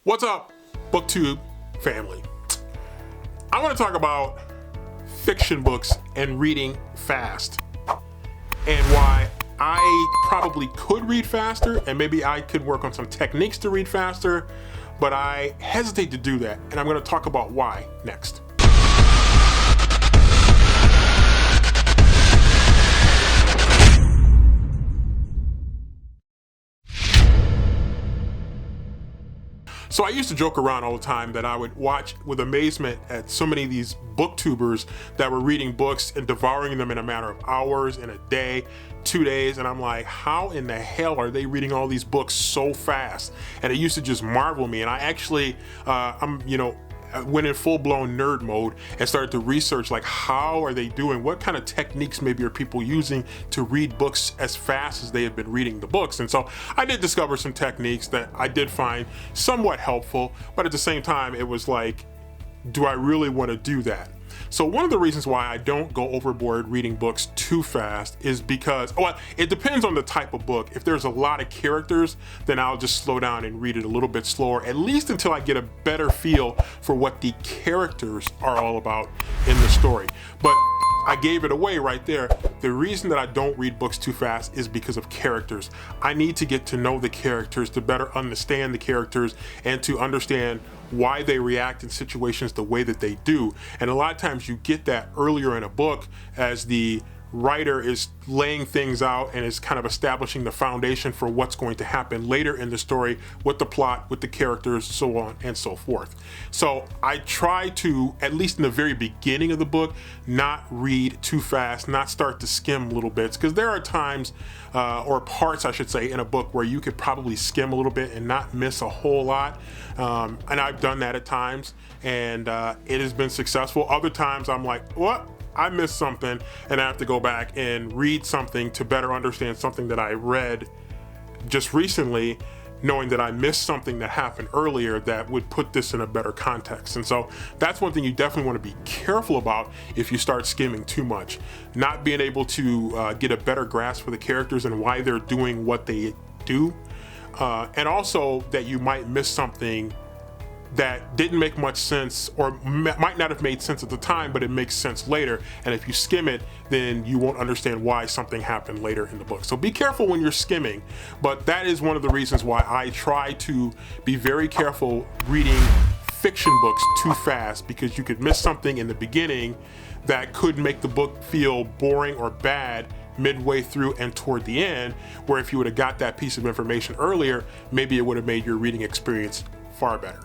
What's up, BookTube family? I want to talk about fiction books and reading fast, and why I probably could read faster, and maybe I could work on some techniques to read faster, but I hesitate to do that, and I'm going to talk about why next. So I used to joke around all the time that I would watch with amazement at so many of these booktubers that were reading books and devouring them in a matter of hours, in a day, 2 days, and I'm like, how in the hell are they reading all these books so fast? And it used to just marvel me. And I actually, went in full-blown nerd mode and started to research, like, how are they doing, what kind of techniques maybe are people using to read books as fast as they have been reading the books. And so I did discover some techniques that I did find somewhat helpful, but at the same time it was like, do I really want to do that? So one of the reasons why I don't go overboard reading books too fast is because, well, it depends on the type of book. If there's a lot of characters, then I'll just slow down and read it a little bit slower, at least until I get a better feel for what the characters are all about in the story. But I gave it away right there. The reason that I don't read books too fast is because of characters. I need to get to know the characters, to better understand the characters, and to understand why they react in situations the way that they do. And a lot of times you get that earlier in a book as the writer is laying things out and is kind of establishing the foundation for what's going to happen later in the story with the plot, with the characters, so on and so forth. So I try to, at least in the very beginning of the book, not read too fast, not start to skim little bits, because there are times, or parts I should say, in a book where you could probably skim a little bit and not miss a whole lot. And I've done that at times, and it has been successful. Other times I'm like, what? I missed something, and I have to go back and read something to better understand something that I read just recently, knowing that I missed something that happened earlier that would put this in a better context. And so that's one thing you definitely want to be careful about if you start skimming too much. Not being able to get a better grasp for the characters and why they're doing what they do. And also that you might miss something that didn't make much sense, or might not have made sense at the time, but it makes sense later. And if you skim it, then you won't understand why something happened later in the book. So be careful when you're skimming, but that is one of the reasons why I try to be very careful reading fiction books too fast, because you could miss something in the beginning that could make the book feel boring or bad midway through and toward the end, where if you would have got that piece of information earlier, maybe it would have made your reading experience far better.